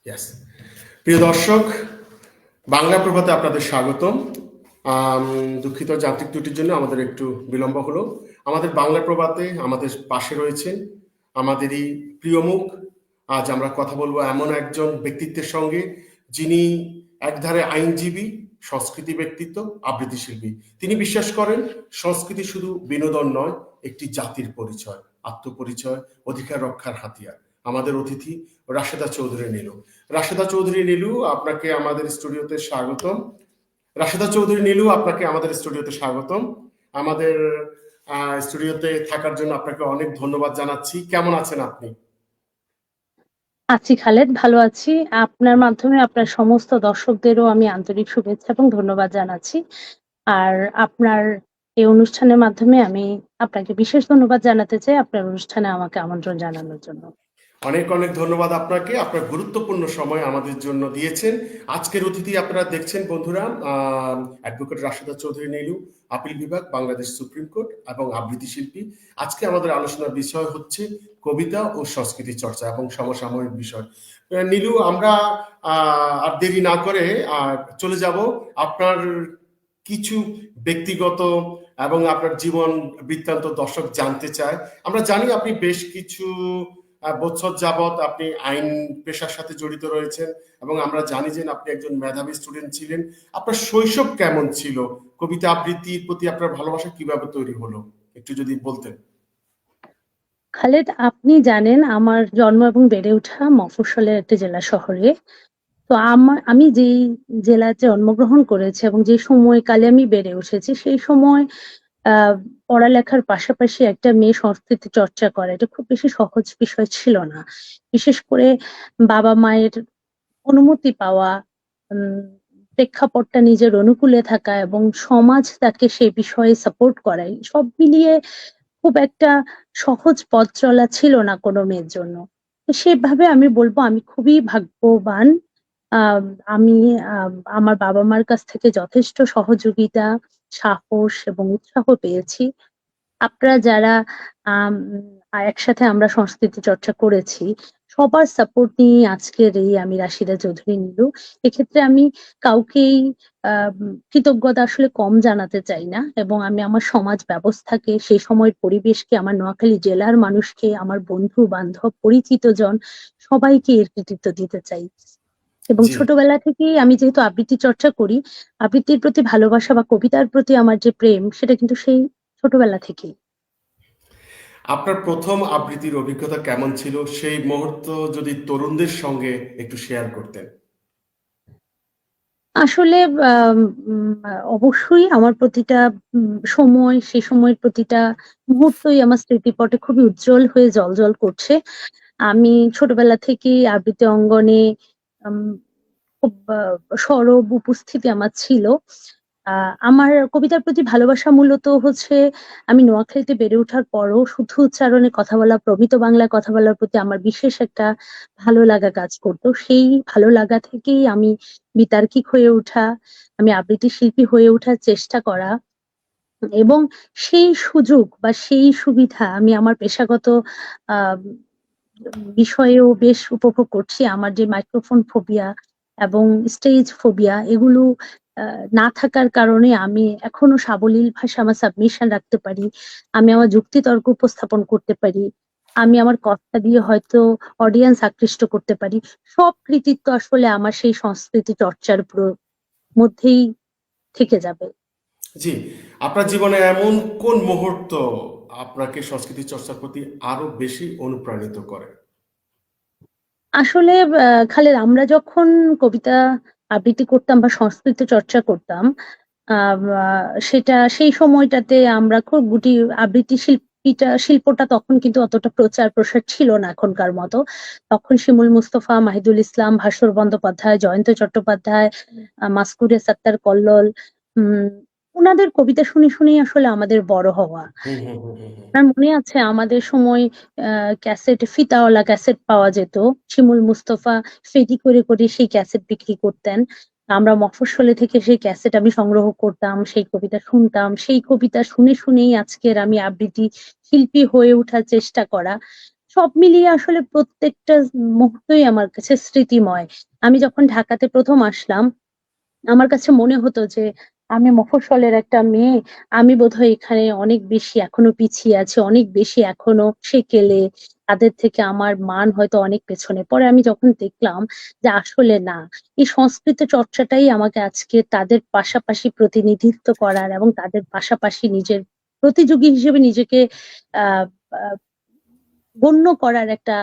Yes. প্রিয় দর্শক, বাংলা প্রভাতে আপনাদের স্বাগতম। দুঃখিত যান্ত্রিক ত্রুটির জন্য আমাদের একটু বিলম্ব হলো। আমাদের বাংলা প্রভাতে আমাদের পাশে রয়েছেন আমাদেরই প্রিয় মুখ। আজ আমরা কথা বলবো এমন একজন ব্যক্তিত্বের সঙ্গে, যিনি একধারে আইনজীবী, সংস্কৃতি ব্যক্তিত্ব, আবৃত্তি শিল্পী। তিনি বিশ্বাস করেন সংস্কৃতি শুধু বিনোদন নয়, একটি জাতির পরিচয়, আত্মপরিচয়, অধিকার রক্ষার হাতিয়ার। আমাদের অতিথি রাশেদা চৌধুরী নীলু। রাশেদা চৌধুরী নীলু, আপনাকে আমাদের স্টুডিওতে স্বাগতম। রাশেদা চৌধুরী নীলু, আপনাকে আমাদের স্টুডিওতে স্বাগতম। আমাদের স্টুডিওতে থাকার জন্য আপনাকে অনেক ধন্যবাদ জানাচ্ছি। কেমন আছেন আপনি? আছি খালেদ, ভালো আছি। আপনার মাধ্যমে আপনার সমস্ত দর্শকদেরও আমি আন্তরিক শুভেচ্ছা এবং ধন্যবাদ জানাচ্ছি। আর আপনার এই অনুষ্ঠানের মাধ্যমে আমি আপনাকে বিশেষ ধন্যবাদ জানাতে চাই আপনার অনুষ্ঠানে আমাকে আমন্ত্রণ জানানোর জন্য। অনেক অনেক ধন্যবাদ আপনাকে, আপনার গুরুত্বপূর্ণ সময় আমাদের জন্য দিয়েছেন। আজকের অতিথি আপনারা দেখছেন বন্ধুরা, অ্যাডভোকেট রাশেদা চৌধুরী নীলু, আপিল বিভাগ, বাংলাদেশ সুপ্রিম কোর্ট এবং আবৃত্তি শিল্পী। আজকে আমাদের আলোচনার বিষয় হচ্ছে কবিতা ও সংস্কৃতি চর্চা এবং সমসাময়িক বিষয়। নীলু, আমরা আর দেরি না করে চলে যাব আপনার কিছু ব্যক্তিগত এবং আপনার জীবন বৃত্তান্ত দর্শক জানতে চায়। আমরা জানি আপনি বেশ কিছু বছর যাবৎ আপনি আইন পেশার সাথে জড়িত রয়েছেন এবং আমরা জানি যে আপনি একজন মেধাবী স্টুডেন্ট ছিলেন। আপনার শৈশব কেমন ছিল? কবিতা আবৃত্তির প্রতি আপনার ভালোবাসা কিভাবে তৈরি হলো, একটু যদি বলতেন। খালেদ, আপনি জানেন আমার জন্ম এবং বেড়ে ওঠা মফস্বলের একটি জেলা শহরে। তো আমি যেই জেলায় জন্মগ্রহণ করেছি এবং যে সময়কালে আমি বেড়ে উঠেছি, সেই সময় পড়ালেখার পাশাপাশি একটা মেয়ে সংস্কৃতি চর্চা করা এটা খুব বেশি সহজ বিষয় ছিল না। বিশেষ করে বাবা মায়ের অনুমতি পাওয়া, প্রেক্ষাপটটা নিজের অনুকূলে থাকা এবং সমাজ তাকে সেই বিষয়ে সাপোর্ট করাই, সব মিলিয়ে খুব একটা সহজ পথ চলা ছিল না কোনো মেয়ের জন্য। তো সেভাবে আমি বলবো আমি খুবই ভাগ্যবান। আম আমি আমার বাবা-মার কাছ থেকে যথেষ্ট সহযোগিতা, সাহস এবং উৎসাহ পেয়েছি। আপনারা যারা আম একসাথে আমরা সংস্কৃতি চর্চা করেছি, সবার সাপোর্ট নিয়েই আজকের এই আমি রাশিদা চৌধুরী নীলু। এক্ষেত্রে আমি কাউকেই কৃতজ্ঞতা আসলে কম জানাতে চাই না এবং আমি আমার সমাজ ব্যবস্থাকে, সেই সময়ের পরিবেশকে, আমার নোয়াখালী জেলার মানুষকে, আমার বন্ধু-বান্ধব, পরিচিতজন সবাইকে এর কৃতিত্ব দিতে চাই। এবং জি। ছোটবেলা থেকেই আমি যেহেতু আবৃত্তি চর্চা করি, আবৃত্তির প্রতি ভালোবাসা বা কবিতার প্রতি আমার যে প্রেম সেটা কিন্তু সেই ছোটবেলা থেকেই। আপনার প্রথম আবৃত্তির অভিজ্ঞতা কেমন ছিল, সেই মুহূর্ত যদি তরুণদের সঙ্গে একটু শেয়ার করতেন। আসলে আম উম অবশ্যই আমার প্রতিটা সময়, সে সময়ের প্রতিটা মুহূর্তই আমার স্মৃতিপটে খুবই উজ্জ্বল হয়ে জ্বলজ্বল করছে। আমি ছোটবেলা থেকেই আবৃত্তি অঙ্গনে আম খুব সরব উপস্থিতি আমার ছিল। আ আমার কবিতার প্রতি ভালোবাসা মূলত হচ্ছে আমি নোয়াখালীতে বেড়ে ওঠার পরও শুদ্ধ উচ্চারণে কথা বলা, প্রমিত বাংলায় কথা বলার প্রতি আমার বিশেষ একটা ভালো লাগা কাজ করত। সেই ভালো লাগা থেকেই আমি বিতার্কিক হয়ে ওঠা, আমি আবৃত্তি শিল্পী হয়ে ওঠার চেষ্টা করা এবং সেই সুযোগ বা সেই সুবিধা আমি আমার পেশাগত আ বিষয়েও বেশ উপভোগ করছি। আমার যে মাইক্রোফোন ফোবিয়া এবং স্টেজ ফোবিয়া এগুলো আ না থাকার কারণে আমি এখনো সাবলীল ভাষায় আমার সাবমিশন রাখতে পারি। আমি আমার যুক্তিতর্ক উপস্থাপন করতে পারি। আমি আমার কথা দিয়ে হয়তো অডিয়েন্স আকৃষ্ট করতে পারি। সব কৃতিত্ব আসলে আমার সেই সংস্কৃতি চর্চার মধ্যেই থেকে যাবে। জি। আপনার জীবনে এমন কোন মুহূর্ত আপনাকে সংস্কৃতি চর্চার প্রতি আরো বেশি অনুপ্রাণিত করে? আসলে খালেদ, আমরা যখন কবিতা আবৃত্তি করতাম বা সংস্কৃত চর্চা করতাম, আ আ সেটা সেই সময়টাতে আমরা খুব আবৃত্তি শিল্পটা তখন কিন্তু অতটা প্রচার প্রসার ছিল না এখনকার মতো। তখন শিমুল মুস্তফা, মাহিদুল ইসলাম, ভাস্বর বন্দ্যোপাধ্যায়, জয়ন্ত চট্টোপাধ্যায়, মাসকুরে সাত্তার কল্লোল, উম উনাদের কবিতা শুনেই আসলে আমাদের বড় হওয়া। হুম, হুম, হুম, হুম, হুম। আপনার মনে আছে আমাদের সময় ফিতাওয়ালা ক্যাসেট পাওয়া যেত। শিমুল মুস্তফা ফেরি করে সেই ক্যাসেট বিক্রি করতেন। আমরা মফস্বলে থেকে সেই ক্যাসেট আমি সংগ্রহ করতাম, সেই কবিতা শুনতাম। সেই কবিতা শুনেই আজকের আমি আবৃত্তি শিল্পী হয়ে ওঠার চেষ্টা করা। সব মিলিয়ে আসলে প্রত্যেকটা মুহূর্তই আমার কাছে স্মৃতিময়। আমি যখন ঢাকাতে ১ম আসলাম, আমার কাছে মনে হতো যে আমি মফস্বলের একটা মেয়ে। আমি বোধহয় এখানে অনেক বেশি এখনো পিছিয়ে আছি, অনেক বেশি এখনো সেকেলে। তাদের থেকে আমার মান হয়তো অনেক পেছনে। পরে আমি যখন দেখলাম যে আসলে না, এই সংস্কৃত চর্চাটাই আমাকে আজকে তাদের পাশাপাশি প্রতিনিধিত্ব করার এবং তাদের পাশাপাশি নিজের প্রতিযোগী হিসেবে নিজেকে আ আ গণ্য করার একটা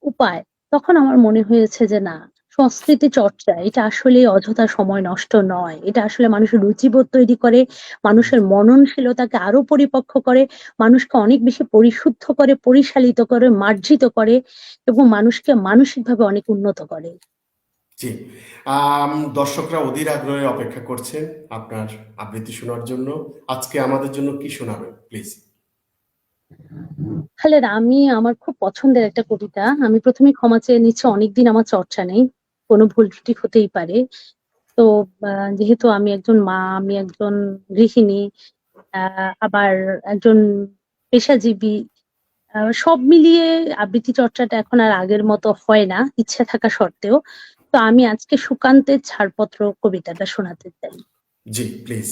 উপায়। তখন আমার মনে হয়েছে যে না, সংস্কৃতি চর্চা এটা আসলেই অযথা সময় নষ্ট নয়। এটা আসলে মানুষের রুচিবোধ তৈরি করে, মানুষের মননশীলতাকে আরো পরিপক্ক করে, মানুষকে অনেক বেশি পরিশুদ্ধ করে, পরিশালিত করে, মার্জিত করে এবং মানুষকে মানসিকভাবে অনেক উন্নত করে। জি। দর্শকরা অধীর আগ্রহে অপেক্ষা করছেন আপনার আবৃত্তি শোনার জন্য। আজকে আমাদের জন্য কি শোনাবেন প্লিজ? খালেদ, আমি আমার খুব পছন্দের একটা কবিতা। আমি ১ম এই ক্ষমা চেয়ে নিচ্ছি, অনেকদিন আমার চর্চা নেই। কোনো ভুল ত্রুটি হতেই পারে। তো যেহেতু আমি একজন মা, আমি একজন গৃহিণী, আ আবার একজন পেশাজীবী। সব মিলিয়ে আবৃত্তি চর্চাটা এখন আর আগের মতো হয় না, ইচ্ছে থাকা সত্ত্বেও। তো আমি আজকে সুকান্তের 'ছাড়পত্র' কবিতাটা শোনাতে চাই। জি, প্লিজ।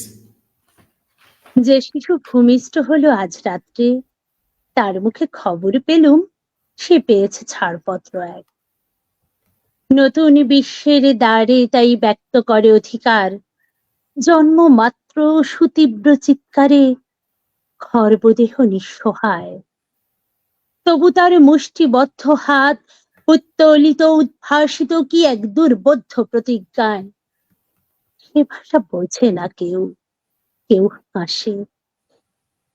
যে শিশু ভূমিষ্ঠ হলো আজ রাত্রে, তার মুখে খবর পেলুম, সে পেয়েছে ছাড়পত্র এক। নতুন বিশ্বের দ্বারে তাই ব্যক্ত করে অধিকার, জন্ম মাত্র সুতীব্র চিৎকারে খর্বদেহ নিঃসহায়। তবু তার মুষ্টিবদ্ধ হাত উত্তোলিত উদ্ভাসিত কি এক দুর্বোধ্য প্রতিজ্ঞায়। সে ভাষা বোঝে না কেউ, কেউ হাসে,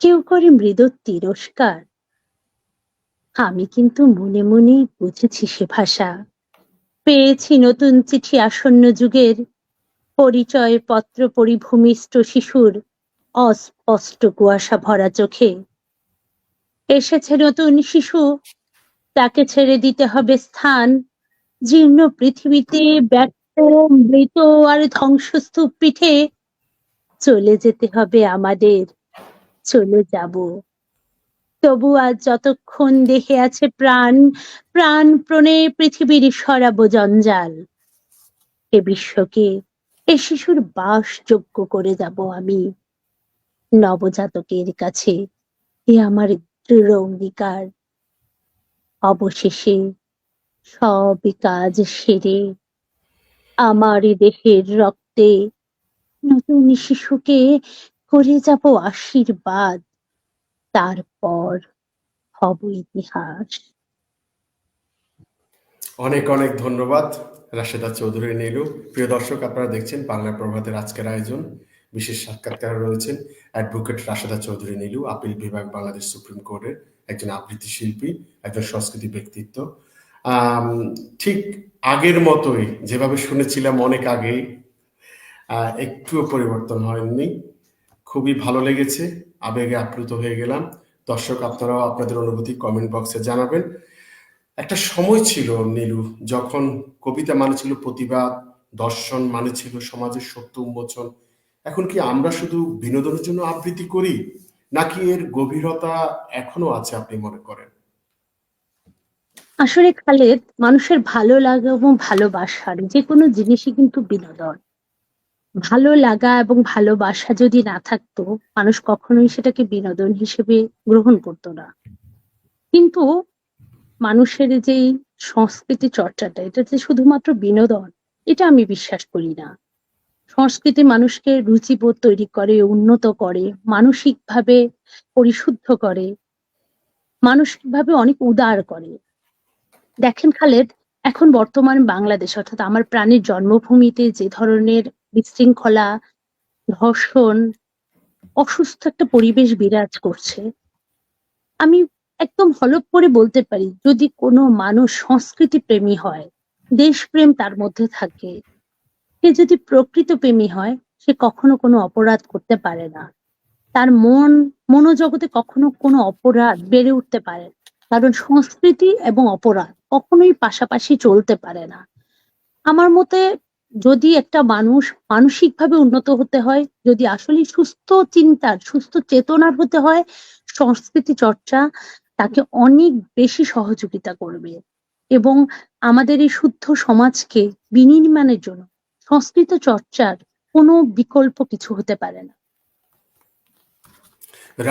কেউ করে মৃদু তিরস্কার। আমি কিন্তু মনে মনেই বুঝেছি সে ভাষা। পেয়েছি নতুন চিঠি আসন্ন যুগের, পরিচয় পত্র পরিভূমিষ্ঠ শিশুর অস্পষ্ট কুয়াশা ভরা চোখে। এসেছে নতুন শিশু, তাকে ছেড়ে দিতে হবে স্থান, জীর্ণ পৃথিবীতে ব্যর্থ, মৃত আর ধ্বংসস্তূপ পিঠে। চলে যেতে হবে আমাদের, চলে যাব। তবু আজ যতক্ষণ দেহে আছে প্রাণ, প্রাণপণে পৃথিবীর সরাবো জঞ্জাল। এ বিশ্বকে, এ শিশুর বাসযোগ্য করে যাব আমি। নবজাতকের কাছে এ আমার দৃঢ় অঙ্গীকার। অবশেষে সব কাজ সেরে আমার দেহের রক্তে নতুন শিশুকে করে যাব আশীর্বাদ। তারপর হব ইতিহাস। অনেক অনেক ধন্যবাদ রাশেদা চৌধুরী নীলু। প্রিয় দর্শক, আপনারা দেখছেন বাংলা প্রভাতের আজকের আয়োজন। বিশেষ সাক্ষাৎকার রয়েছেন অ্যাডভোকেট রাশেদা চৌধুরী নীলু, আপিল বিভাগ, বাংলাদেশ সুপ্রিম কোর্টের একজন আবৃত্তি শিল্পী, একজন সংস্কৃতি ব্যক্তিত্ব। আম, ঠিক আগের মতোই যেভাবে শুনেছিলাম অনেক আগেই, একটুও পরিবর্তন হয়নি। খুবই ভালো লেগেছে, আবেগে আপ্লুত হয়ে গেলাম। দর্শক, আপনারাও আপনাদের অনুভূতি কমেন্ট বক্সে জানাবেন। একটা সময় ছিল নীলু, যখন কবিতা মানে ছিল প্রতিবাদ, দর্শন মানে ছিল সমাজের সত্য উন্মোচন। এখন কি আমরা শুধু বিনোদনের জন্য আবৃত্তি করি, নাকি এর গভীরতা এখনো আছে আপনি মনে করেন? আসলে খালেদ, মানুষের ভালো লাগা এবং ভালোবাসার যে কোনো জিনিসই কিন্তু বিনোদন। ভালো লাগা এবং ভালোবাসা যদি না থাকতো, মানুষ কখনোই সেটাকে বিনোদন হিসেবে গ্রহণ করতো না। কিন্তু মানুষের যেই সংস্কৃতি চর্চাটা, এটা যে শুধুমাত্র বিনোদন, এটা আমি বিশ্বাস করি না। সংস্কৃতি মানুষকে রুচিবোধ তৈরি করে, উন্নত করে, মানসিকভাবে পরিশুদ্ধ করে, মানসিকভাবে অনেক উদার করে। দেখেন খালেদ, এখন বর্তমান বাংলাদেশ অর্থাৎ আমার প্রাণের জন্মভূমিতে যে ধরনের বিশৃঙ্খলা, ধর্ষণ, অসুস্থ একটা পরিবেশ বিরাজ করছে, আমি একদম হলফ করে বলতে পারি, যদি কোনো মানুষ সংস্কৃতি প্রেমী হয়, দেশপ্রেম তার মধ্যে থাকে, সে যদি প্রকৃত প্রেমী হয়, সে কখনো কোনো অপরাধ করতে পারে না। তার মনোজগতে কখনো কোনো অপরাধ বেড়ে উঠতে পারে না। কারণ সংস্কৃতি এবং অপরাধ কখনোই পাশাপাশি চলতে পারে না। আমার মতে, যদি একটা মানুষ মানসিকভাবে উন্নত হতে হয়, যদি আসলেই সুস্থ চিন্তার, সুস্থ চেতনার হতে হয়, সংস্কৃতি চর্চা তাকে অনেক বেশি সহযোগিতা করবে এবং আমাদের এই শুদ্ধ সমাজকে বিনির্মাণের জন্য সংস্কৃত চর্চার কোনো বিকল্প কিছু হতে পারে না।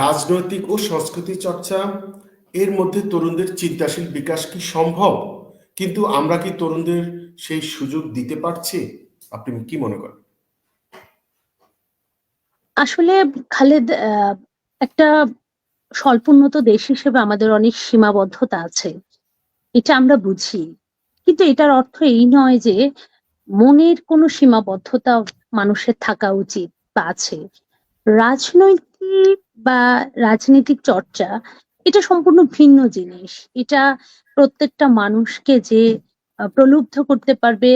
রাজনৈতিক ও সংস্কৃতি চর্চা এর মধ্যে তরুণদের চিন্তাশীল বিকাশ কি সম্ভব? কিন্তু আমরা কি তরুণদের সেই সুযোগ দিতে পারছি? আপনি কি মনে করেন? আসলে খালেদ, একটা স্বল্পোন্নত দেশ হিসেবে আমাদের অনেক সীমাবদ্ধতা আছে, এটা আমরা বুঝি। কিন্তু এটার অর্থ এই নয় যে মনের কোনো সীমাবদ্ধতা মানুষের থাকা উচিত বা আছে। রাজনৈতিক বা রাজনৈতিক চর্চা এটা সম্পূর্ণ ভিন্ন জিনিস। এটা প্রত্যেকটা মানুষকে যে প্রলুব্ধ করতে পারবে,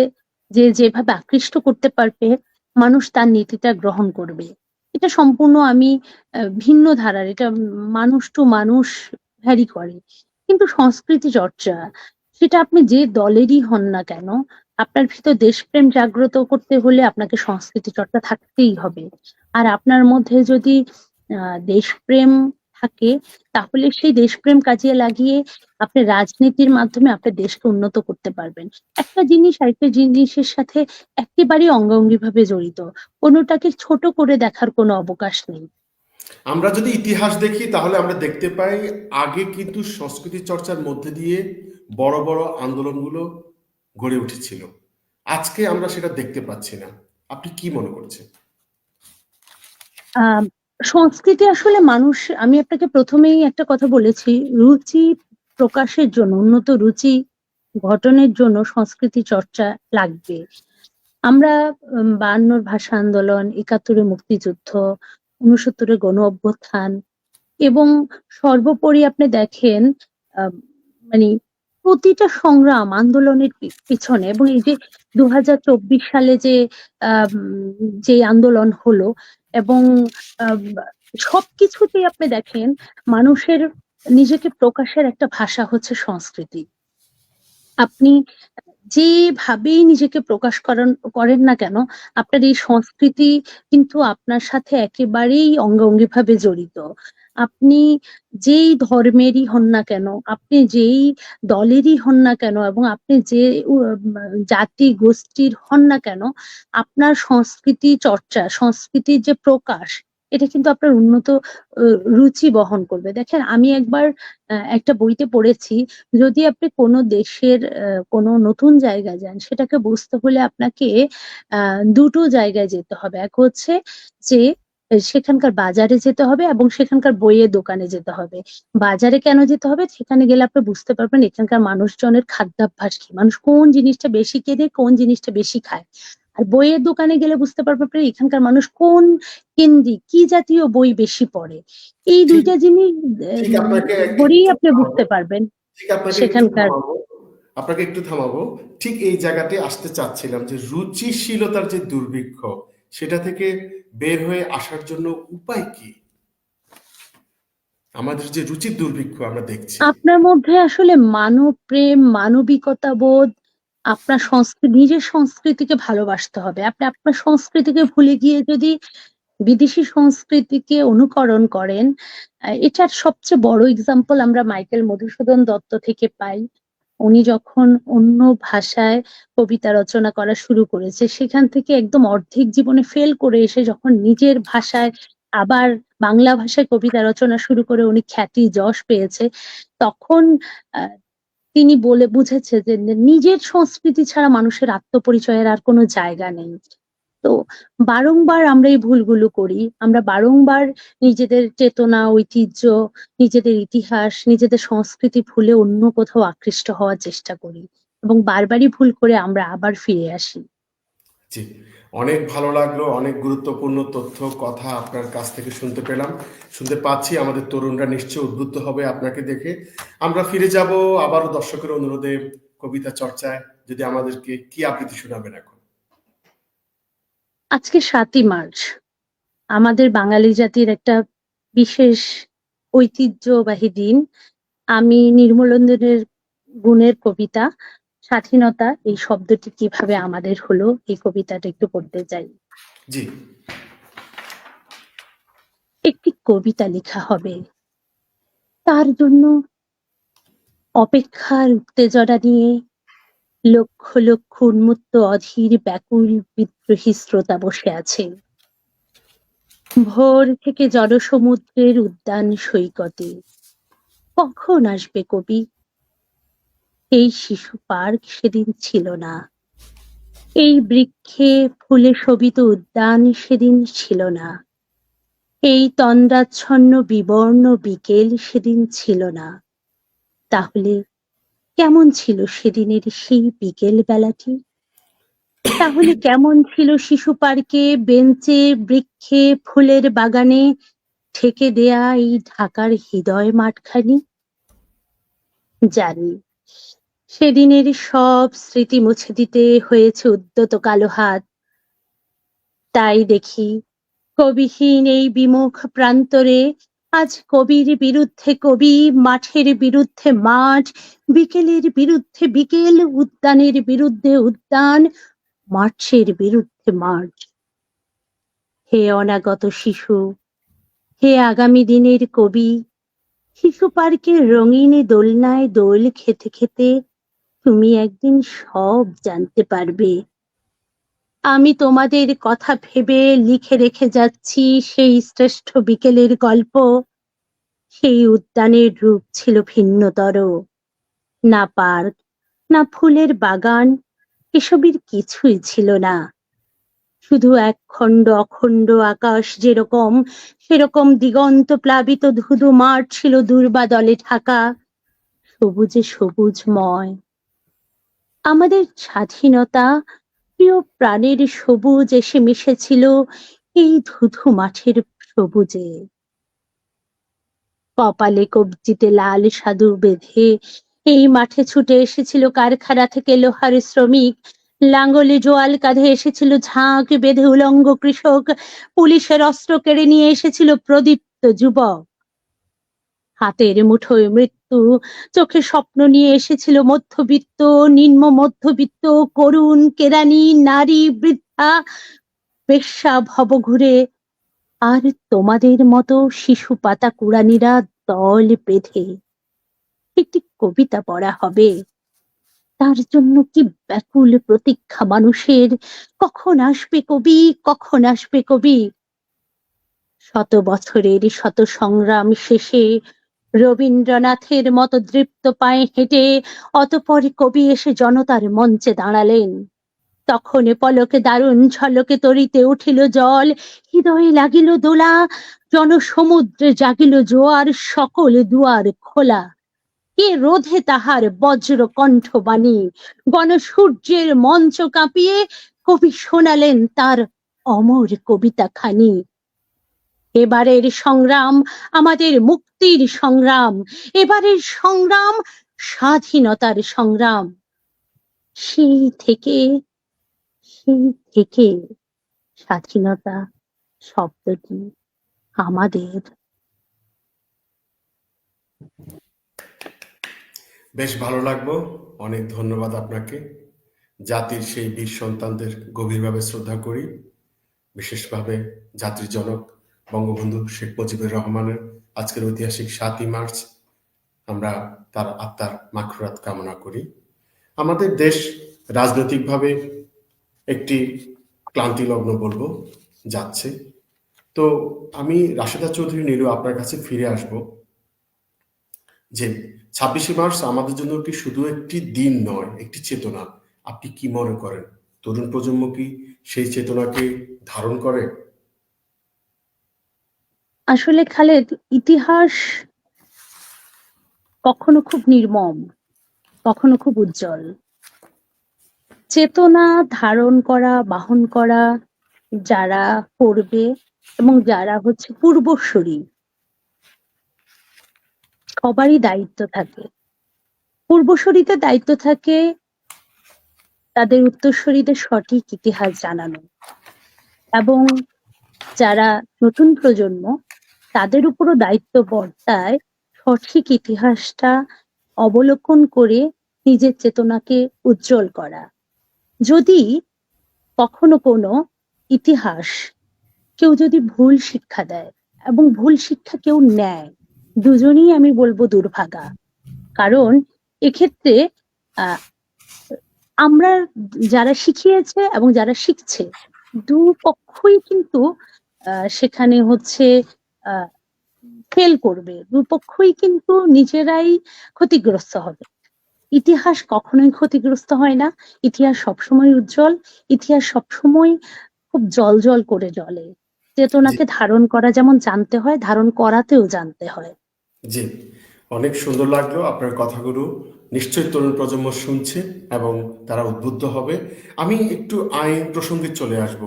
যে যেভাবে আকৃষ্ট করতে পারবে, মানুষ তার নীতিটা গ্রহণ করবে। এটা সম্পূর্ণ আমি ভিন্ন ধারার। এটা মানুষ টু মানুষ ভ্যারি করে। কিন্তু সংস্কৃতি চর্চা, সেটা আপনি যে দলেরই হন না কেন, আপনার ভিতর দেশপ্রেম জাগ্রত করতে হলে আপনাকে সংস্কৃতি চর্চা থাকতেই হবে। আর আপনার মধ্যে যদি দেশপ্রেম থাকে, তাহলে সেই দেশপ্রেম কাজে লাগিয়ে আপনি রাজনীতির মাধ্যমে আপনার দেশকে উন্নত করতে পারবেন। একটা জিনিস আরেকটা জিনিসের সাথে একেবারেই অঙ্গাঙ্গিভাবে জড়িত। কোনোটাকে ছোট করে দেখার কোনো অবকাশ নেই। আমরা যদি ইতিহাস দেখি তাহলে আমরা দেখতে পাই আগে কিন্তু সংস্কৃতি চর্চার মধ্যে দিয়ে বড় বড় আন্দোলনগুলো গড়ে উঠেছিল। আজকে আমরা সেটা দেখতে পাচ্ছি না। আপনি কি মনে করছেন? আহ সংস্কৃতি আসলে মানুষ, আমি আপনাকে প্রথমেই একটা কথা বলেছি, রুচি প্রকাশের জন্য, উন্নত রুচি গঠনের জন্য সংস্কৃতি চর্চা লাগবে। আমরা 52 ভাষা আন্দোলন, 71 মুক্তিযুদ্ধ, 69 গণ অভ্যুত্থান এবং সর্বোপরি আপনি দেখেন আহ, মানে প্রতিটা সংগ্রাম আন্দোলনের পিছনে, এবং এই যে 2024 সালে যে যে আন্দোলন হলো, এবং আহ, সবকিছুতেই আপনি দেখেন মানুষের নিজেকে প্রকাশের একটা ভাষা হচ্ছে সংস্কৃতি। আপনি যেভাবেই নিজেকে প্রকাশ করেন না কেন, আপনার এই সংস্কৃতি কিন্তু আপনার সাথে একেবারেই অঙ্গাঙ্গিভাবে জড়িত। আপনি যেই ধর্মেরই হন না কেন, আপনি যেই দলেরই হন না কেন, এবং আপনি যে জাতি গোষ্ঠীর হন না কেন, আপনার সংস্কৃতি চর্চা, সংস্কৃতির যে প্রকাশ, এটা কিন্তু আপনার উন্নত রুচি বহন করবে। দেখেন, আমি একবার একটা বইতে পড়েছি, যদি আপনি কোনো দেশের কোনো নতুন জায়গায় যান, সেটাকে বুঝতে হলে আপনাকে দুটো জায়গায় যেতে হবে। এক হচ্ছে যে সেখানকার বাজারে যেতে হবে এবং সেখানকার বইয়ের দোকানে যেতে হবে। বাজারে কেন যেতে হবে? সেখানে গেলে আপনি বুঝতে পারবেন এখানকার মানুষজনের খাদ্যাভ্যাস কি, মানুষ কোন জিনিসটা বেশি কেনে, কোন জিনিসটা বেশি খায়। আর বইয়ের দোকানে গেলে বুঝতে পারবেন আপনি এখানকার মানুষ কোন কেন্দ্রিক, কি জাতীয় বই বেশি পড়ে। এই ঠিক দুইটা জিনিস ঠিক আপনাকে ধরেই একটু আপনি থামাবো। বুঝতে পারবেন ঠিক আপনাকে একটু সেখানকার। থামাবো। আপনাকে একটু থামাবো। ঠিক এই জায়গাতে আসতে চাচ্ছিলাম যে রুচিশীলতার যে দুর্ভিক্ষ, সেটা থেকে বের হয়ে আসার জন্য উপায় কি? আমাদের যে রুচির দুর্ভিক্ষ আমরা দেখছি। আপনার মধ্যে আসলে মানব প্রেম, মানবিকতা বোধ, আপনার সংস্কৃতি, নিজের সংস্কৃতিকে ভালোবাসতে হবে। আপনি আপনার সংস্কৃতিকে ভুলে গিয়ে যদি বিদেশি সংস্কৃতিকে অনুকরণ করেন, এটার সবচেয়ে বড় এক্সাম্পল আমরা মাইকেল মধুসূদন দত্ত থেকে পাই। উনি যখন অন্য ভাষায় কবিতা রচনা করা শুরু করেছে, সেখান থেকে একদম অর্ধেক জীবনে ফেল করে এসে যখন নিজের ভাষায় আবার বাংলা ভাষায় কবিতা রচনা শুরু করে উনি খ্যাতি যশ পেয়েছে, তখন আহ, তিনি বলে বুঝেছে যে নিজের সংস্কৃতি ছাড়া মানুষের আত্মপরিচয়ের আর কোনো জায়গা নেই। তো বারংবার আমরা এই ভুলগুলো করি। আমরা বারংবার নিজেদের চেতনা, ঐতিহ্য, নিজেদের ইতিহাস, নিজেদের সংস্কৃতি ভুলে অন্য কোথাও আকৃষ্ট হওয়ার চেষ্টা করি, এবং বারবারই ভুল করে আমরা আবার ফিরে আসি। জি, অনেক ভালো লাগলো। অনেক গুরুত্বপূর্ণ তথ্য কথা আপনার কাছ থেকে শুনতে পাচ্ছি। আমাদের তরুণরা নিশ্চয়ই উদ্বুদ্ধ হবে আপনাকে দেখে। আমরা ফিরে যাব আবারও দর্শকের অনুরোধে কবিতা চর্চায়। যদি আমাদেরকে কি আবৃত্তি শোনাবেন এখন? আজকে 7ই মার্চ আমাদের বাঙালি জাতির একটা বিশেষ ঐতিহ্যবাহী দিন। আমি নির্মলেন্দ্রের গুণের কবিতা স্বাধীনতা, এই শব্দটি কিভাবে আমাদের হলো, এই কবিতাটা একটু পড়তে চাই। জি। একটি কবিতা লেখা হবে, তার জন্য অপেক্ষার উত্তেজনা নিয়ে লক্ষ লক্ষ উন্মত্ত অধীর ব্যাকুল বিদ্রোহী শ্রোতা বসে আছে। ভোর থেকে জনসমুদ্রের উদ্যান সৈকতে কখন আসবে কবি? এই শিশু পার্ক সেদিন ছিল না, এই বৃক্ষে ফুলে শোভিত উদ্যান সেদিন ছিল না, এই তন্দ্রাচ্ছন্ন বিবর্ণ বিকেল সেদিন ছিল না। তাহলে কেমন ছিল সেদিনের সেই বিকেল বেলাটি? তাহলে কেমন ছিল শিশু পার্কে, বেঞ্চে, বৃক্ষে, ফুলের বাগানে ঠেকে দেয়া এই ঢাকার হৃদয় মাঠখানি? জানি সেদিনের সব স্মৃতি মুছে দিতে হয়েছে উদ্যত কালো হাত। তাই দেখি কবিহীন এই বিমুখ প্রান্তরে আজ কবির বিরুদ্ধে কবি, মাঠের বিরুদ্ধে মাঠ, বিকেলের বিরুদ্ধে বিকেল, উদ্যানের বিরুদ্ধে উদ্যান, মার্চের বিরুদ্ধে মার্চ। হে অনাগত শিশু, হে আগামী দিনের কবি, শিশু পার্কের রঙিন দোলনায় দোল খেতে খেতে তুমি একদিন সব জানতে পারবে। আমি তোমাদের কথা ভেবে লিখে রেখে যাচ্ছি সেই শ্রেষ্ঠ বিকেলের গল্প। সেই উদ্যানের রূপ ছিল ভিন্নতর। না পার্ক, না ফুলের বাগান, এসবের কিছুই ছিল না। শুধু একখণ্ড অখণ্ড আকাশ যেরকম, সেরকম দিগন্ত প্লাবিত ধুধু মাঠ ছিল দুর্বাদলে ঢাকা, সবুজে সবুজময়। আমাদের স্বাধীনতা, প্রিয় প্রাণের সবুজ এসে মিশেছিল এই ধুধু মাঠের সবুজে। কপালে কবজিতে লাল সাদু বেঁধে এই মাঠে ছুটে এসেছিল কারখানা থেকে লোহার শ্রমিক, লাঙ্গলে জোয়াল কাঁধে এসেছিল ঝাঁক বেঁধে উলঙ্গ কৃষক, পুলিশের অস্ত্র কেড়ে নিয়ে এসেছিল প্রদীপ্ত যুবক। হাতের মুঠোয় মৃত্যু, চোখে স্বপ্ন নিয়ে এসেছিল মধ্যবিত্ত, নিম্ন মধ্যবিত্ত, করুণ, কেরানি, নারী, বৃদ্ধা, বেশ্যা ভবঘুরে। আর তোমাদের মতো শিশু পাতা কুড়ানিরা দল বেঁধে একটি কবিতা পড়া হবে। তার জন্য কি ব্যাকুল প্রতীক্ষা মানুষের! কখন আসবে কবি, কখন আসবে কবি? শত বছরের শত সংগ্রাম শেষে রবীন্দ্রনাথের মতো দৃপ্ত পায়ে হেঁটে অতঃপর কবি এসে জনতার মঞ্চে দাঁড়ালেন। তখন পলকে দারুণ ঝলকে তরিতে উঠিল জল, হৃদয়ে লাগিল দোলা, জনসমুদ্রে জাগিল জোয়ার, সকল দুয়ার খোলা। কে রোধে তাহার বজ্র কণ্ঠবাণী? গণসূর্যের মঞ্চ কাঁপিয়ে কবি শোনালেন তার অমর কবিতা খানি। এবারের সংগ্রাম আমাদের মুক্তির সংগ্রাম, এবারের সংগ্রাম স্বাধীনতার সংগ্রাম। সেই থেকে সেই থেকে স্বাধীনতা শব্দটি আমাদের। বেশ ভালো লাগলো। অনেক ধন্যবাদ আপনাকে। জাতির সেই বীর সন্তানদের গভীরভাবে শ্রদ্ধা করি। বিশেষভাবে জাতির জনক বঙ্গবন্ধু শেখ মুজিবুর রহমানের আজকের ঐতিহাসিক ৭ই মার্চ আমরা তার আত্মার মাগফিরাত কামনা করি। আমাদের দেশ রাজনৈতিকভাবে একটি ক্লান্তিলগ্ন বলবো যাচ্ছে। তো আমি রাশেদা চৌধুরী নীলু আপনার কাছে ফিরে আসব যে ২৬শে মার্চ আমাদের জন্য কি শুধু একটি দিন নয়, একটি চেতনা। আপনি কি মনে করেন, তরুণ প্রজন্ম কি সেই চেতনাকে ধারণ করে? আসলে খালেদ, ইতিহাস কখনো খুব নির্মম, কখনো খুব উজ্জ্বল। চেতনা ধারণ করা, বহন করা যারা করবে এবং যারা হচ্ছে পূর্বসূরি, সবারই দায়িত্ব থাকে। পূর্বসূরিতে দায়িত্ব থাকে তাদের উত্তরসূরিদের সঠিক ইতিহাস জানানো, এবং যারা নতুন প্রজন্ম তাদের উপরও দায়িত্ব বর্তায় সঠিক ইতিহাসটা অবলোকন করে নিজের চেতনাকে উজ্জ্বল করা। যদি কখনো কোনো ইতিহাস কেউ যদি ভুল শিক্ষা দেয় এবং ভুল শিক্ষা কেউ নেয়, দুজনেই আমি বলবো দুর্ভাগা। কারণ এক্ষেত্রে আহ আমরা যারা শিখিয়েছে এবং যারা শিখছে দুপক্ষই কিন্তু সেখানে হচ্ছে ফেল করবে, দুপক্ষই কিন্তু নিজেরাই ক্ষতিগ্রস্ত হবে। ইতিহাস কখনোই ক্ষতিগ্রস্ত হয় না, ইতিহাস সবসময় উজ্জ্বল, ইতিহাস সবসময় খুব জল করে জ্বলে। জি চেতনাকে ধারণ করা যেমন জানতে হয়, ধারণ করাতেও জানতে হয়। জি, অনেক সুন্দর লাগলো আপনার কথাগুলো। নিশ্চয়ই তরুণ প্রজন্ম শুনছে এবং তারা উদ্বুদ্ধ হবে। আমি একটু আইন প্রসঙ্গে চলে আসব।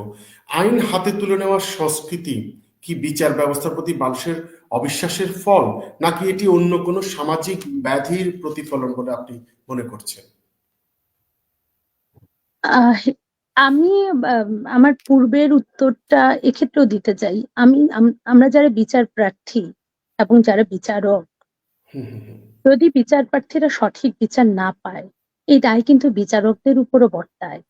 আইন হাতে তুলে নেওয়ার সংস্কৃতি কি বিচার ব্যবস্থার প্রতি মানুষের অবিশ্বাসের ফল, নাকি এটি অন্য কোনো সামাজিক ব্যাধির প্রতিফলন বলে আপনি মনে করছেন? আহ আমি আমার পূর্বের উত্তরটা এক্ষেত্রেও দিতে চাই। আমরা যারা বিচার প্রার্থী এবং যারা বিচারক, হুম হুম হুম। যদি বিচার প্রার্থীরা সঠিক বিচার না পায়, এই দায় কিন্তু বিচারকদের উপরও বর্তায়।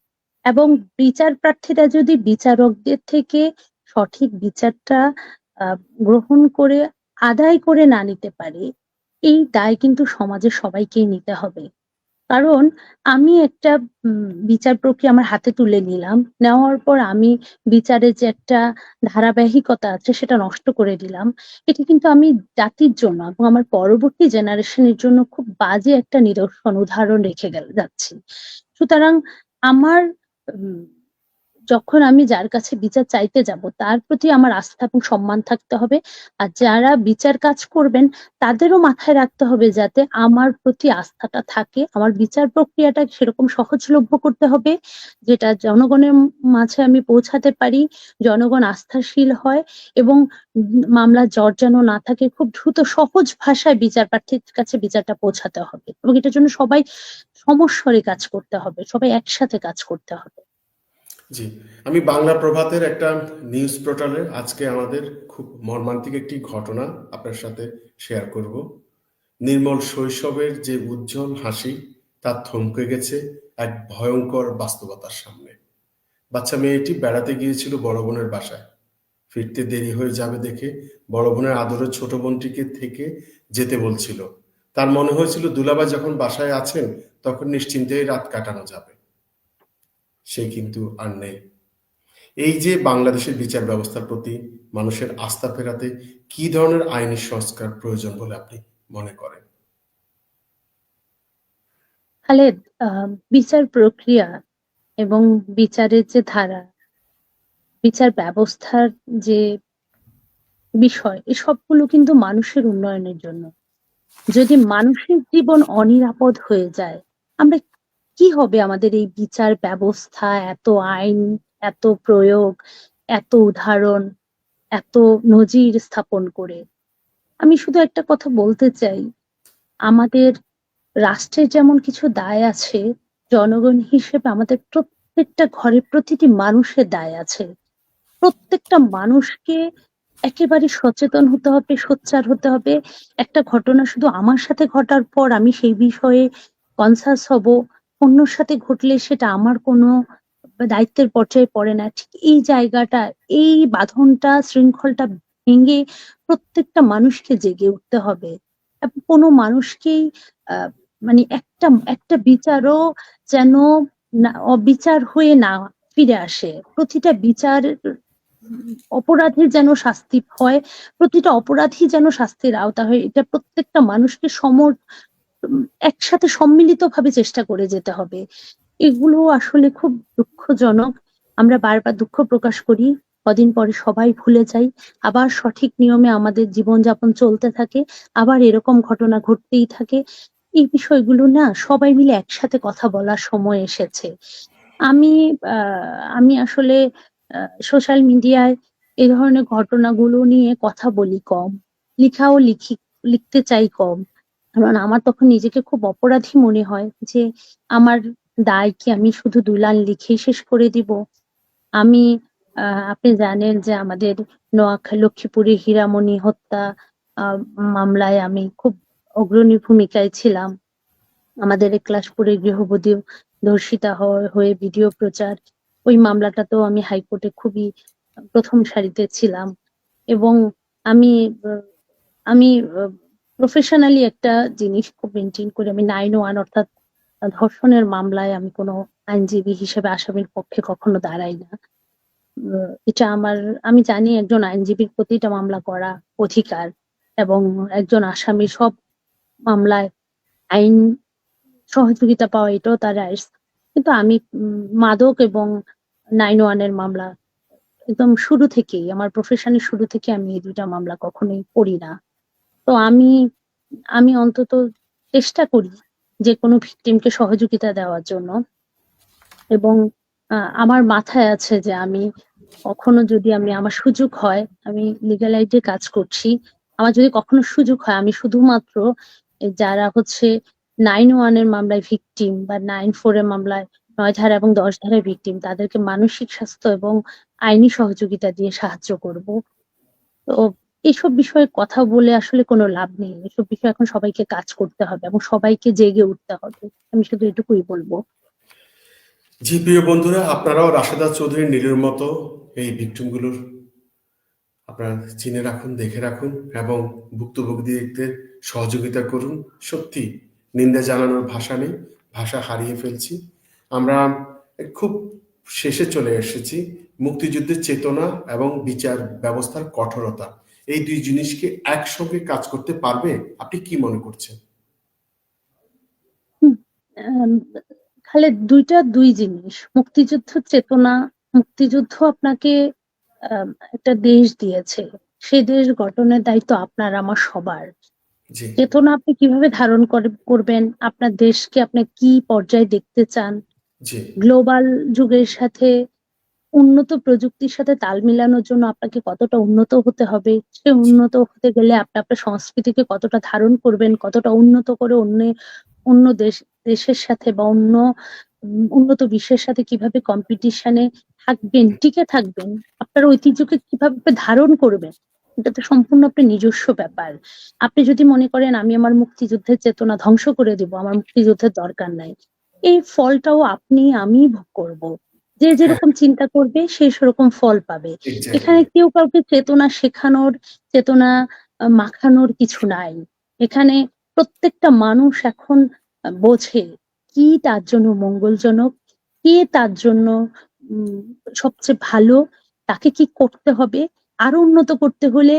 এবং বিচার প্রার্থীরা যদি বিচারকদের থেকে সঠিক বিচারটা আহ, গ্রহণ করে আদায় করে না নিতে পারে, এই দায় কিন্তু সমাজের সবাইকেই নিতে হবে। কারণ আমি একটা বিচার প্রক্রিয়া আমার হাতে তুলে নিলাম, নেওয়ার পর আমি বিচারের যে একটা ধারাবাহিকতা আছে সেটা নষ্ট করে দিলাম। এটা কিন্তু আমি জাতির জন্য এবং আমার পরবর্তী জেনারেশনের জন্য খুব বাজে একটা নিদর্শন উদাহরণ রেখে যাচ্ছি। সুতরাং আমার উম, যখন আমি যার কাছে বিচার চাইতে যাব তার প্রতি আমার আস্থা এবং সম্মান থাকতে হবে। আর যারা বিচার কাজ করবেন তাদেরও মাথায় রাখতে হবে যাতে আমার প্রতি আস্থাটা থাকে, আমার বিচার প্রক্রিয়াটা সেরকম সহজলভ্য করতে হবে যেটা জনগণের মাঝে আমি পৌঁছাতে পারি, জনগণ আস্থাশীল হয় এবং মামলার জট যেন না থাকে, খুব দ্রুত সহজ ভাষায় বিচার প্রার্থীর কাছে বিচারটা পৌঁছাতে হবে এবং এটার জন্য সবাই সমস্বরে কাজ করতে হবে, সবাই একসাথে কাজ করতে হবে। জি, আমি বাংলা প্রভাতের একটা নিউজ পোর্টালে আজকে আমাদের খুব মর্মান্তিক একটি ঘটনা আপনার সাথে শেয়ার করব। নির্মল শৈশবের যে উজ্জ্বল হাসি তা থমকে গেছে এক ভয়ঙ্কর বাস্তবতার সামনে। বাচ্চা মেয়েটি বেড়াতে গিয়েছিল বড় বোনের বাসায়। ফিরতে দেরি হয়ে যাবে দেখে বড় বোনের আদরের ছোট বোনটিকে থেকে যেতে বলছিল। তার মনে হয়েছিল দুলাভাই যখন বাসায় আছেন তখন নিশ্চিন্তেই রাত কাটানো যাবে। সে কিন্তু আর নেই। এই যে বাংলাদেশের বিচার ব্যবস্থার প্রতি মানুষের আস্থা ফেরাতে কি ধরনের আইনি সংস্কার প্রয়োজন বলে আপনি মনে করেন? খালেদ, বিচার প্রক্রিয়া এবং বিচারের যে ধারা, বিচার ব্যবস্থার যে বিষয়, এসবগুলো কিন্তু মানুষের উন্নয়নের জন্য। যদি মানুষের জীবন অনিরাপদ হয়ে যায়, আমরা কি হবে আমাদের এই বিচার ব্যবস্থা, এত আইন, এত প্রয়োগ, এত উদাহরণ, এত নজির স্থাপন করে? আমি শুধু একটা কথা বলতে চাই, আমাদের রাষ্ট্রের যেমন কিছু দায় আছে, জনগণ হিসেবে আমাদের প্রত্যেকটা ঘরে প্রতিটি মানুষের দায় আছে। প্রত্যেকটা মানুষকে একেবারে সচেতন হতে হবে, সোচ্চার হতে হবে। একটা ঘটনা শুধু আমার সাথে ঘটার পর আমি সেই বিষয়ে কনসাস হব, অন্যর সাথে ঘটলে সেটা আমার কোনো দায়িত্বের পর্যায়ে পড়ে না। ঠিক এই জায়গাটা, এই বাঁধনটা, শৃঙ্খলটা ভেঙে প্রত্যেকটা মানুষকে জেগে উঠতে হবে এবং কোনো মানুষকেই আহ মানে একটা একটা বিচারও যেন অবিচার হয়ে না ফিরে আসে। প্রতিটা বিচার অপরাধীর যেন শাস্তি হয়, প্রতিটা অপরাধী যেন শাস্তির আওতা হয়, এটা প্রত্যেকটা মানুষকে একসাথে সম্মিলিতভাবে চেষ্টা করে যেতে হবে। এগুলো আসলে খুব দুঃখজনক। আমরা বারবার দুঃখ প্রকাশ করি, কদিন পরে সবাই ভুলে যাই, আবার সঠিক নিয়মে আমাদের জীবনযাপন চলতে থাকে, আবার এরকম ঘটনা ঘটতেই থাকে। এই বিষয়গুলো না সবাই মিলে একসাথে কথা বলার সময় এসেছে। আমি আমি আসলে সোশ্যাল মিডিয়ায় এই ধরনের ঘটনাগুলো নিয়ে কথা বলি কম, লিখতে চাই কম। কারণ আমার তখন নিজেকে খুব অপরাধী মনে হয় যে আমার দায় কি আমি শুধু 2 লাইন লিখেই শেষ করে দিব? আমি আপনি জানেন যে আমাদের নোয়াখালী লক্ষ্মীপুরে হীরামণি হত্যা আহ, মামলায় আমি খুব অগ্রণী ভূমিকায় ছিলাম। আমাদের একলাশপুরে গৃহবধূ ধর্ষিতা হয়ে ভিডিও প্রচার, ওই মামলাটাতেও আমি হাইকোর্টে খুবই প্রথম সারিতে ছিলাম। এবং আমি আহ, আমি প্রফেশনালি একটা জিনিস খুব মেনটেন করি। আমি 9-1 অর্থাৎ ধর্ষণের মামলায় আমি কোনো আইনজীবী হিসেবে আসামির পক্ষে কখনো দাঁড়াই না। এটা আমি জানি একজন আইনজীবীর প্রতিটা মামলা করা অধিকার এবং একজন আসামির সব মামলায় আইন সহযোগিতা পাওয়া এটাও তার রাইটস। কিন্তু আমি মাদক এবং 9-1 এর মামলা একদম শুরু থেকেই আমার প্রফেশনের শুরু থেকে আমি এই ২ টা মামলা কখনোই করি না। তো আমি অন্তত চেষ্টা করি যে কোনো ভিকটিমকে সহযোগিতা দেওয়ার জন্য এবং আমার মাথায় আছে যে আমি কখনো যদি আমার সুযোগ হয়, আমি লিগ্যাল এইডে কাজ করছি। আমার যদি কখনো সুযোগ হয় আমি শুধুমাত্র যারা হচ্ছে 9-1 এর মামলায় ভিকটিম বা 9-4 এর মামলায় ৯ ধারা এবং ১০ ধারায় ভিকটিম তাদেরকে মানসিক স্বাস্থ্য এবং আইনি সহযোগিতা দিয়ে সাহায্য করব। তো এসব বিষয়ে কথা বলে আসলে কোনো লাভ নেই। এসব বিষয়ে এখন সবাইকে কাজ করতে হবে এবং সবাইকে জেগে উঠতে হবে। আমি শুধু এটুকুই বলবো। জি প্রিয় বন্ধুরা, আপনারাও রাশেদা চৌধুরী নীলুর মতো এই ভিকটিমগুলোর আপনারা চিনে রাখুন, দেখে রাখুন এবং ভুক্তভোগীদের সহযোগিতা করুন। সত্যি নিন্দা জানানোর ভাষা নেই, ভাষা হারিয়ে ফেলছি আমরা। খুব শেষে চলে এসেছি। মুক্তিযুদ্ধের চেতনা এবং বিচার ব্যবস্থার কঠোরতা, এই ২ জিনিসকে একসঙ্গে কাজ করতে পারবে? আপনি কি মনে করছেন? আম খালি ২ জিনিস। মুক্তিযুদ্ধ চেতনা, মুক্তিযুদ্ধ আপনাকে একটা দেশ দিয়েছে। সেই দেশ গঠনের দায়িত্ব আপনার আমার সবার। জি, চেতনা আপনি কিভাবে ধারণ করবেন, আপনার দেশকে আপনি কি পর্যায়ে দেখতে চান, জি, গ্লোবাল যুগের সাথে উন্নত প্রযুক্তির সাথে তাল মিলানোর জন্য আপনাকে কতটা উন্নত হতে হবে, সে জি, উন্নত হতে গেলে আপনি আপনার সংস্কৃতিকে কতটা ধারণ করবেন, কতটা উন্নত করে অন্য দেশের সাথে বা উন্নত বিশ্বের সাথে কিভাবে কম্পিটিশনে থাকবেন, টিকে থাকবেন, আপনার ঐতিহ্যকে কিভাবে ধারণ করবেন, এটা তো সম্পূর্ণ আপনার নিজস্ব ব্যাপার। আপনি যদি মনে করেন আমি আমার মুক্তিযুদ্ধের চেতনা ধ্বংস করে দিব, আমার মুক্তিযুদ্ধের দরকার নাই, এই ফলটাও আমিই ভোগ করব। যে হ্যাঁ, যেরকম চিন্তা করবে সে সেরকম ফল পাবে। এখানে এক্স্যাক্টলি। কেউ কাউকে চেতনা শেখানোর, চেতনা মাখানোর কিছু নাই। এখানে প্রত্যেকটা মানুষ এখন বোঝে কি তার জন্য মঙ্গলজনক, কে তার জন্য উম সবচেয়ে ভালো, তাকে কি করতে হবে, আরো উন্নত করতে হলে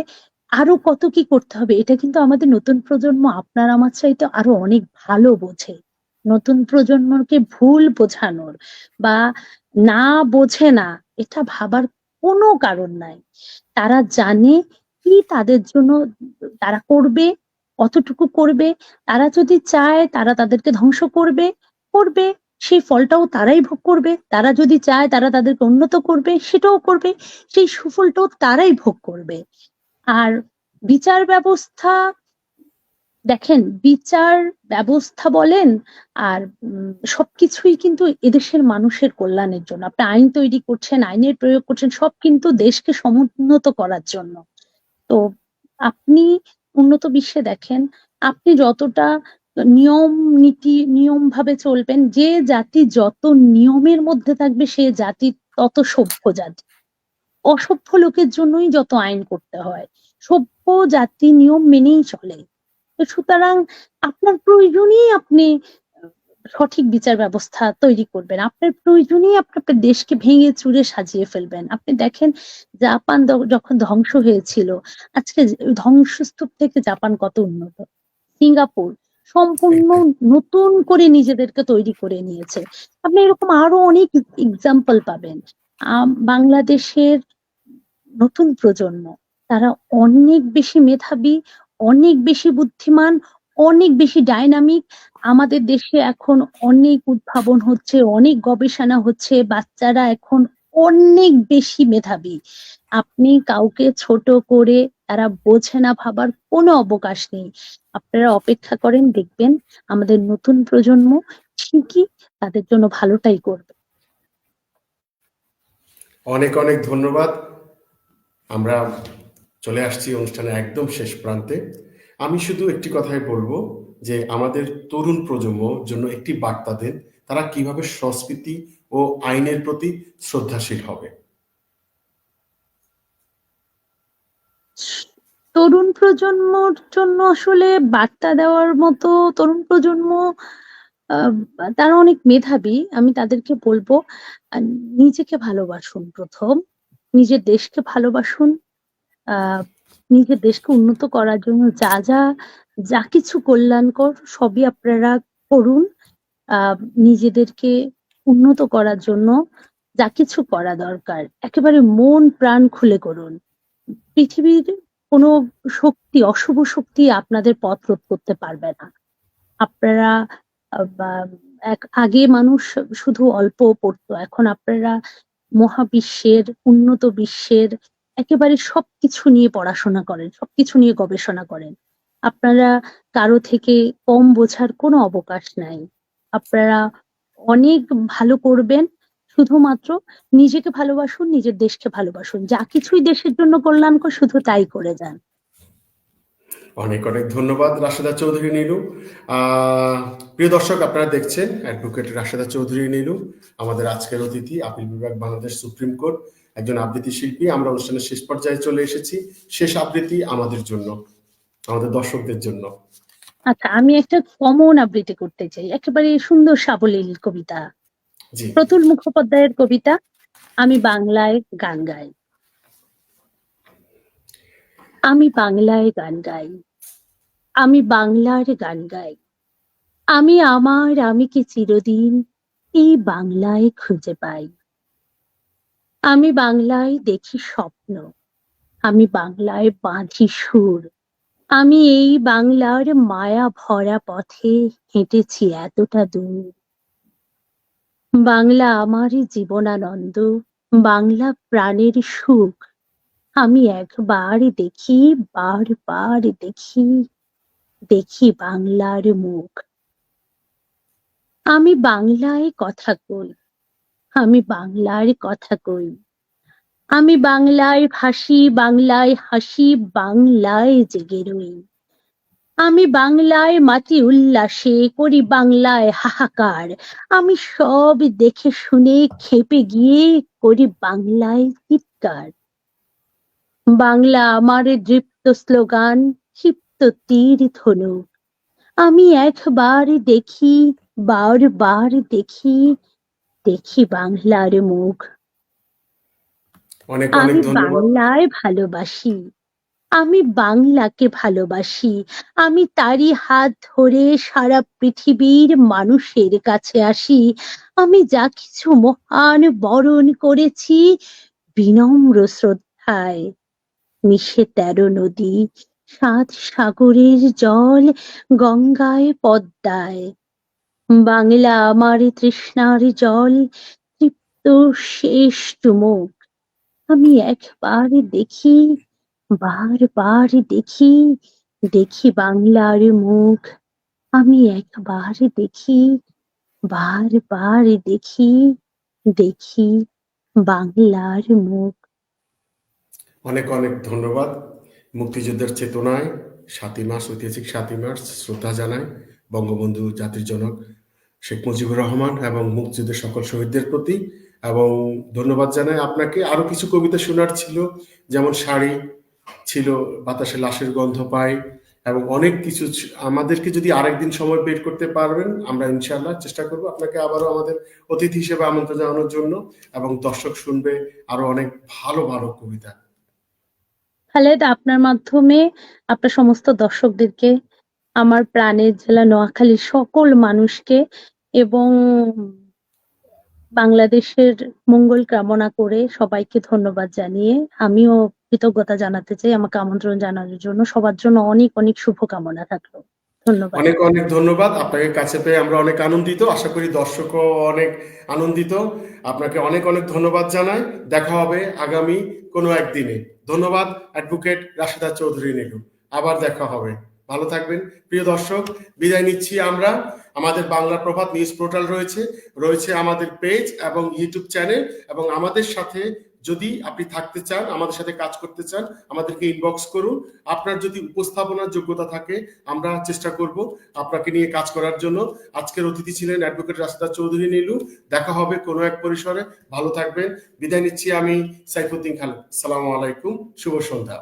আরো কত কি করতে হবে। এটা কিন্তু আমাদের নতুন প্রজন্ম আপনার আমার চাইতে আরো অনেক ভালো বোঝে। নতুন প্রজন্মকে ভুল বোঝানোর বা না বোঝে না এটা ভাবার কোনো কারণ নাই। তারা জানে কি তাদের জন্য তারা করবে, কতটুকু করবে। তারা যদি চায় তারা তাদেরকে ধ্বংস করবে। সেই ফলটাও তারাই ভোগ করবে। তারা যদি চায় তারা তাদেরকে উন্নত করবে, সেটাও করবে। সেই সুফলটাও তারাই ভোগ করবে। আর বিচার ব্যবস্থা দেখেন, বিচার ব্যবস্থা বলেন আর সবকিছুই কিন্তু এদেশের মানুষের কল্যাণের জন্য। আপনি আইন তৈরি করছেন, আইনের প্রয়োগ করছেন, সব কিন্তু দেশকে সমুন্নত করার জন্য। তো আপনি উন্নত বিশ্বে দেখেন, আপনি যতটা নিয়ম নীতি নিয়ম ভাবে চলবেন, যে জাতি যত নিয়মের মধ্যে থাকবে সে জাতি তত সভ্য জাতি। অসভ্য লোকের জন্যই যত আইন করতে হয়। সভ্য জাতি নিয়ম মেনেই চলে। তো সুতরাং আপনার প্রয়োজনেই আপনি সঠিক বিচার ব্যবস্থা তৈরি করবেন। আপনার প্রয়োজনেই আপনি আপনার দেশকে ভেঙে চুরে সাজিয়ে ফেলবেন। আপনি দেখেন জাপান যখন ধ্বংস হয়েছিল, আজকে ধ্বংসস্তূপ থেকে জাপান কত উন্নত। সিঙ্গাপুর সম্পূর্ণ নতুন করে নিজেদেরকে তৈরি করে নিয়েছে। আপনি এরকম আরো অনেক এক্সাম্পল পাবেন। বাংলাদেশের নতুন প্রজন্ম তারা অনেক বেশি মেধাবী, অনেক বেশি বুদ্ধিমান, অনেক বেশি ডাইনামিক। আমাদের দেশে এখন অনেক উদ্ভাবন হচ্ছে, অনেক গবেষণা হচ্ছে। বাচ্চারা এখন অনেক বেশি মেধাবী। আপনি কাউকে ছোট করে তারা বোঝে না ভাবার কোনো অবকাশ নেই। আপনারা অপেক্ষা করেন, দেখবেন আমাদের নতুন প্রজন্ম ঠিকই তাদের জন্য ভালোটাই করবে। অনেক অনেক ধন্যবাদ। আমরা চলে আসছি অনুষ্ঠানের একদম শেষ প্রান্তে। আমি শুধু একটি কথাই বলবো যে আমাদের তরুণ প্রজন্মর জন্য একটি বার্তা দেন, তারা কিভাবে সংস্কৃতি ও আইনের প্রতি শ্রদ্ধাশীল হবে। তরুণ প্রজন্মর জন্য আসলে বার্তা দেওয়ার মতো তরুণ প্রজন্ম আহ, তারা অনেক মেধাবী। আমি তাদেরকে বলবো নিজেকে ভালোবাসুন প্রথম, নিজের দেশকে ভালোবাসুন। আহ নিজের দেশকে উন্নত করার জন্য যা যা যা কিছু কল্যাণকর সবই আপনারা করুন। আহ নিজেদেরকে উন্নত করার জন্য যা কিছু করা দরকার একেবারে মন প্রাণ খুলে করুন। পৃথিবীর কোনো শক্তি, অশুভ শক্তি আপনাদের পথ রোধ করতে পারবে না। আপনারা বা আগে মানুষ শুধু অল্প পড়তো, এখন আপনারা মহাবিশ্বের, উন্নত বিশ্বের একেবারে সবকিছু নিয়ে পড়াশোনা করেন, সবকিছু নিয়ে গবেষণা করেন। আপনারা কারো থেকে কম বোঝার কোনো অবকাশ নাই। আপনারা অনেক ভালো করবেন। শুধুমাত্র নিজেকে ভালোবাসুন, নিজের দেশকে ভালোবাসুন। যা কিছুই দেশের জন্য কল্যাণকর শুধু তাই করে যান। অনেক অনেক ধন্যবাদ রাশেদা চৌধুরী নীলু। প্রিয় দর্শক, আপনারা দেখছেন অ্যাডভোকেট রাশেদা চৌধুরী নীলু, আমাদের আজকের অতিথি, আপিল বিভাগ, বাংলাদেশ সুপ্রিম কোর্ট, একজন আবৃত্তি শিল্পী। আমরা অনুষ্ঠানের শেষ পর্যায়ে চলে এসেছি। শেষ আবৃত্তি আমাদের জন্য, আমাদের দর্শকদের জন্য। আচ্ছা, আমি একটা কমন আবৃত্তি করতে চাই, একেবারে সুন্দর সাবলীল কবিতা, জি। প্রতুল মুখোপাধ্যায়ের কবিতা আমি বাংলায় গান গাই। আমি বাংলায় গান গাই, আমি বাংলার গান গাই। আমি আমার আমিকে চিরদিন এই বাংলায় খুঁজে পাই। আমি বাংলায় দেখি স্বপ্ন, আমি বাংলায় বাঁধি সুর। আমি এই বাংলার মায়া ভরা পথে হেঁটেছি এতটা দূর। বাংলা আমারই জীবনানন্দ, বাংলা প্রাণের সুখ। আমি একবার দেখি, বারবার দেখি, দেখি বাংলার মুখ। আমি বাংলায় কথা কই, আমি বাংলার কথা কই। আমি বাংলায় ভাসি, বাংলায় হাসি, বাংলায় জেগে রই। আমি বাংলায় মাটি উল্লাসে করি, বাংলায় হাহাকার। আমি সব দেখে শুনে খেপে গিয়ে করি বাংলায় চিৎকার। বাংলা আমার দৃপ্ত স্লোগান, ক্ষিপ্ত তীর ধনুক। আমি একবার দেখি, বারবার দেখি, দেখি বাংলার মুখ। অনেক অনেক আমি ধন্যবাদ। বাংলায় ভালোবাসি, আমি বাংলাকে ভালোবাসি। আমি তারই হাত ধরে সারা পৃথিবীর মানুষের কাছে আসি। আমি যা কিছু মহান বরণ করেছি বিনম্র শ্রদ্ধায়। মিশে 13 নদী, 7 সাগরের জল, গঙ্গায় পদ্মায়। বাংলা আমার তৃষ্ণার জল, তৃপ্ত শেষ চুমুক। আমি একবার দেখি, বারবার দেখি, দেখি বাংলার মুখ। আমি একবার দেখি, বারবার দেখি, দেখি বাংলার মুখ। অনেক অনেক ধন্যবাদ। মুক্তিযুদ্ধের চেতনায় 7ই মার্চ, ঐতিহাসিক 7ই মার্চ শ্রদ্ধা জানাই বঙ্গবন্ধু জাতির জনক শেখ মুজিবুর রহমান এবং মুক্তিযুদ্ধের সকল শহীদদের প্রতি। এবং ধন্যবাদ জানাই আপনাকে। আরো কিছু কবিতা শোনার ছিল, যেমন শাড়ি ছিল, বাতাসে লাশের গন্ধ পাই, এবং অনেক কিছু আমাদেরকে যদি আরেকদিন সময় বের করতে পারবেন, আমরা ইনশাআল্লাহ চেষ্টা করব আপনাকে আবারও আমাদের অতিথি হিসেবে আমন্ত্রণ জানানোর জন্য, এবং দর্শক শুনবে আরো অনেক ভালো ভালো কবিতা। খালেদ, আপনার মাধ্যমে আপনার সমস্ত দর্শকদেরকে, আমার প্রাণের জেলা নোয়াখালীর সকল মানুষকে এবং বাংলাদেশের মঙ্গল কামনা করে সবাইকে ধন্যবাদ জানিয়ে আমিও কৃতজ্ঞতা জানাতে চাই আমাকে আমন্ত্রণ জানানোর জন্য। সবার জন্য অনেক অনেক শুভকামনা থাকলো। ধন্যবাদ। অনেক অনেক ধন্যবাদ। আপনাকে কাছে পেয়ে আমরা অনেক আনন্দিত, আশা করি দর্শকও অনেক আনন্দিত। আপনাকে অনেক অনেক ধন্যবাদ জানাই। দেখা হবে আগামী কোনো একদিনে। ধন্যবাদ অ্যাডভোকেট রাশেদা চৌধুরী নীলু। আবার দেখা হবে। ভালো থাকবেন প্রিয় দর্শক। বিদায় নিচ্ছি আমরা। আমাদের বাংলা প্রভাত নিউজ পোর্টাল রয়েছে, রয়েছে আমাদের পেজ এবং ইউটিউব চ্যানেল, এবং আমাদের সাথে যদি আপনি থাকতে চান, আমাদের সাথে কাজ করতে চান, আমাদেরকে ইনবক্স করুন। আপনার যদি উপস্থাপনার যোগ্যতা থাকে, আমরা চেষ্টা করব আপনাকে নিয়ে কাজ করার জন্য। আজকের অতিথি ছিলেন অ্যাডভোকেট রাশেদা চৌধুরী নীলু। দেখা হবে কোনো এক পরিসরে। ভালো থাকবেন। বিদায় নিচ্ছি আমি সাইফুদ্দিন খালেদ। সালামু আলাইকুম, শুভ সন্ধ্যা।